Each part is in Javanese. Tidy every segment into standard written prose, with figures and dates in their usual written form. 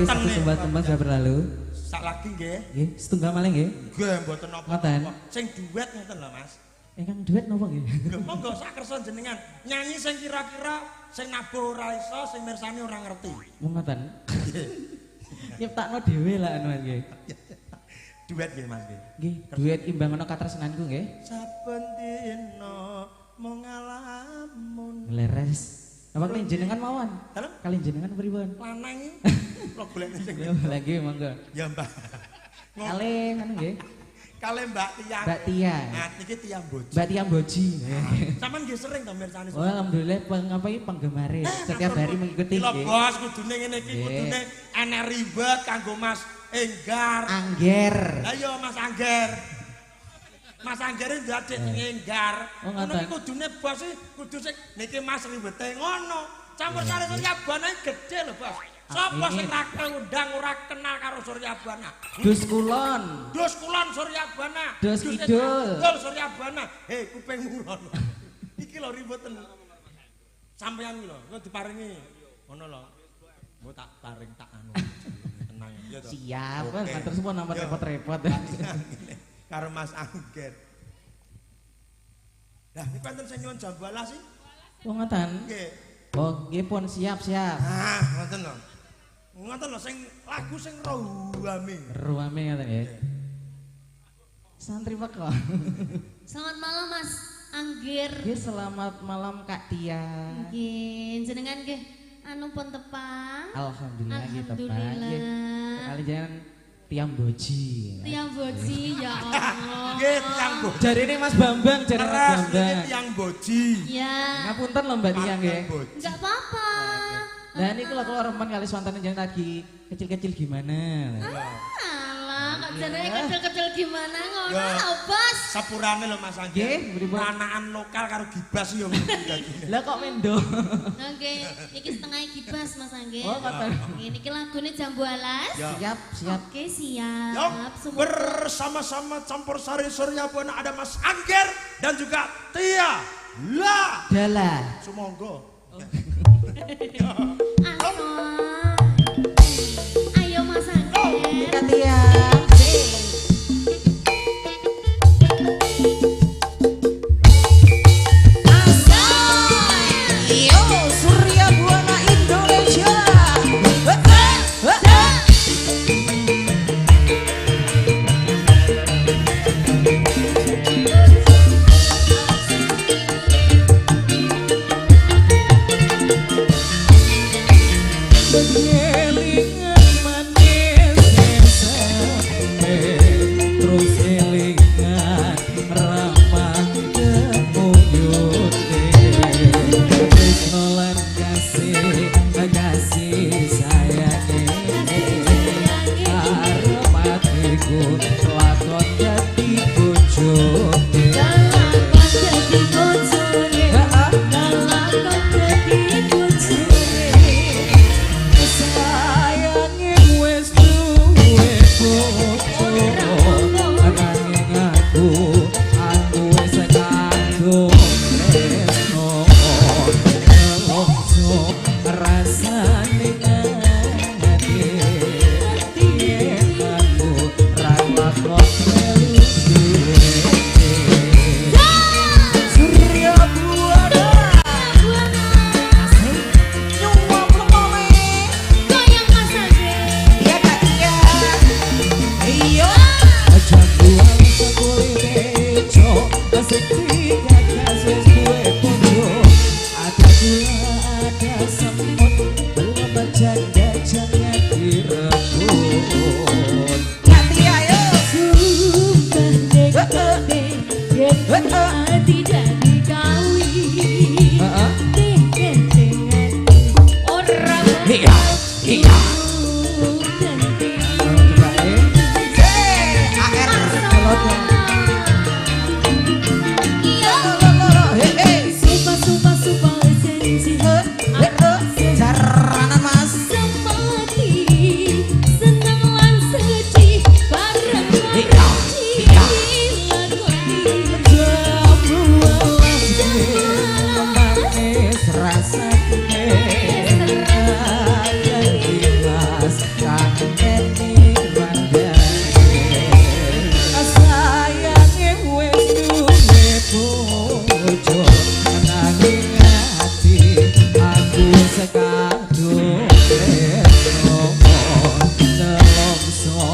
Satu tembang sudah berlalu. Sak lagi nggih. Nggih, setunggal malih nggih. Nggih, mboten napa-napa. Sing duet ngoten lho, Mas. Ingkang duet napa nggih? Lho monggo sak kersa jenengan. Nyanyi sing kira-kira sing nabuh ora iso, sing mirsani ora ngerti. Mung ngoten. Nyiptakno dhewe lah anu nggih. Duet nggih, Mas nggih. Nggih, duet imbang ana katresnanku nggih. Saben dina mung ngalamun. Leres. Apa kalian jenengan mawon? Dalem? Kalian jenengan pripun? Lanang iki kula golek sing. Ya lagi monggo. Ya, Mbak. Kalih anu nggih. Kalih Mbak Tiang. Mbak Tia. Nah, niki Tiang Boji. Mbak Tia Boji. Sampeyan nggih sering to mirsani. Oh, alhamdulillah apa iki penggemare. Setiap hari mengikuti Lho nggih. Bos, kudune ngene iki kudune enek ribet kanggo Mas Enggar. Angger. Ayo Mas Angger. Mas Angger ndadek Enggar. Oh, Ngono ngoten. iki kudune bos iki kudu sing niki Mas ribete ngono. Campur sari Suryabana gede lho, Bos. Sapa sing ra undang ora kenal karo Suryabana? Dus kulon. Dus kulon Suryabana. Dus kidul. Kidul Suryabana. Hei, kuping muron. Iki lho ribeten. Sampeyan iki lho, kok diparingi ngono lho. Mbok tak paring tak anu. Tenang ya to. Siap, matur suwun nomor repot-repot. Karo Mas Angger. Lah, iki panten sing nyuwun jam 12 sih. Oh ngoten. Nggih. Oh, nggih pun siap-siap. Ah, ngoten lho. Ngoten lho sing lagu sing ruame. Ruame ngoten nggih. Santri Pak kok. Selamat malam Mas Angger. Nggih, selamat malam Kak Tia. Nggih, jenengan nggih anu pun tepang. Alhamdulillah gitu Pak. Alhamdulillah. Kali jangan Tiang Boji. Tiang Boji ya Allah. Nggih, Tiang Boji. Jarine Mas Bambang, jarine Mas Teras niki Bambang. Tiang Boji. Ya. Ngapunten lho Mbak Tia nggih. Enggak apa-apa. Nah ini kalau remen kali swantan jangan lagi kecil-kecil gimana. Alah, kok jenenge kecil-kecil gimana ngono Ya. lho, Bos. Sepurane lho Mas Angger. Nggih, pripun? Panakan lokal karo gibas yo ngene. Lah kok mendo. Oke, iki setengah gibas Mas Angger. Oh, ngoten. Ini ki lagune jam 12. Ya. Siap, siap. Oke, siap. Yuk, Semua bersama-sama campur sari Suryabana ada Mas Angger dan juga Tia. Lah, Dala. sumangga. Ayo Mas Angger. Kak Tia. Elingan manis terus elingan ramah kemuyute Tresnolan kasih sayang arep atiku lakon dadi bojone sayangin wes duwe bojo nanging aku wes kagum tresno nelongso rasane ngati yen aku ra lakon melu Surya Buana nyuwun lemone Goyang Mas Angger. ya Kak Tia iya jagoan sekulite cok sekti gagas wis duwe bojo ada gula ada semut belum janda jangan direbut Kak Tia ayo Tidak dikawi dengan orang iya iya jaranan mas senang lan sedih bareng iya iya Manis rasane Angeni randane sayange wis duwe bojo nanging ati aku sekadung nelongso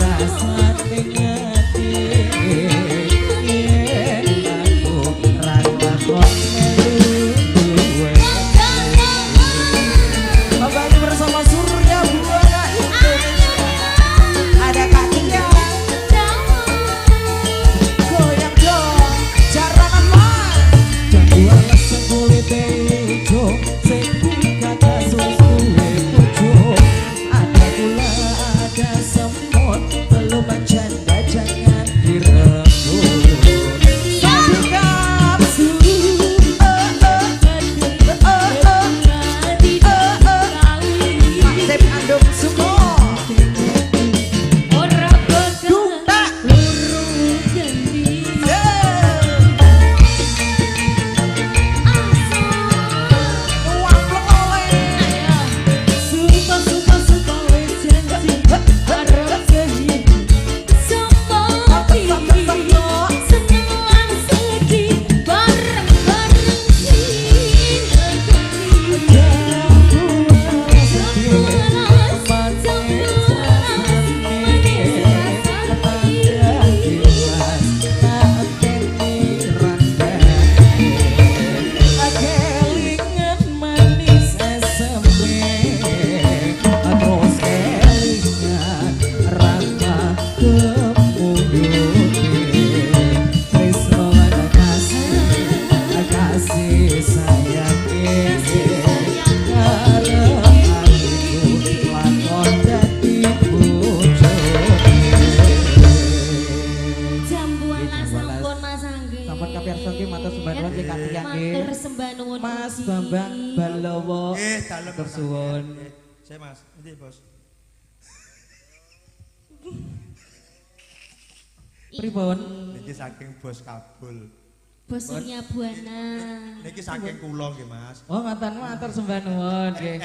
rasane ngati yen aku ra takon melu Abadi bersama Surya Buana Indonesia. Ada Kak Tia. Goyang dong, jaranan mas. Dan dua leseng kulit hijau, sing kata susu pucuk. Ada gula, ada semut, belum bercanda jangan direbut. Satu kapsul, Sip andung suko. Mas Bambang Balowo Kersuwun. Saya Mas, ini Bos. Pripun? Niki saking Bos Kabul. Bos Surya Buana. Niki saking kula nggih Mas. Oh ngaten matur sembah nuwun nggih.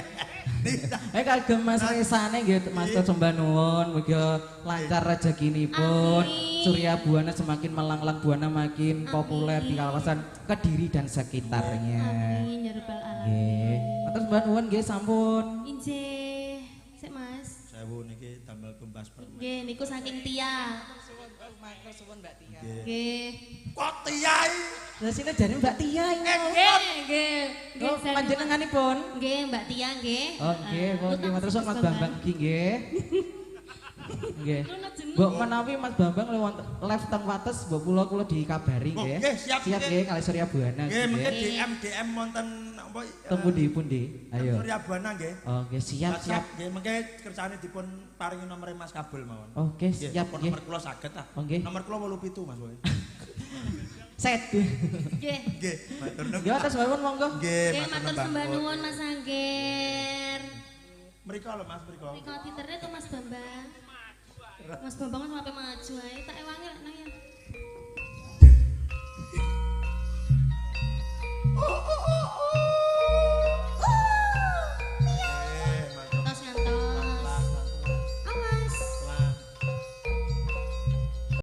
Kagem Mas Resane nggih matur sembah nuwun mugi lancar rezekinipun. Surya Buana semakin melanglang buana makin populer di kawasan Kediri dan sekitarnya. Amin ya rabbal alamin. Nggih. Matur sembah nuwun nggih sampun. Injih. Sik Mas. Sewu niki tambal tumbas permen. Nggih niku saking Tia. Matur suwun Mbak Tia. Nggih. Kok tiyai? Lah sine jane Mbak Tia iki. Nggih. Oh, panjenenganipun? Nggih Mbak Tia nggih. Oh nggih, nggih matur suwun Mas Bambang iki nggih. Nggih. Mbok menawi Mas Bambang live teng Wates mbok kula dikabari nggih. Nggih, siap nggih kali Surya Buana nggih. Mengke nggih. DM wonten apa Teng pundi? Ayo. Surya Buana nggih. Oh nggih siap. Nggih, mengke kersane dipun paringi nomere Mas Kabul mawon. Oke, siap nggih. Nomor kula saged ta. Oh nggih. Nomor kula 87 Mas Boy. Set. Nggih. Nggih, matur nuwun. Nggih atas mawon monggo. Nggih, Nggih matur sembah nuwun Mas Angger. Mriko lho Mas, mriko. Mriko Twitternya tuh Mas Bambang. Mas Bambang kan sampai maju ae tak ewangi lek nang ya.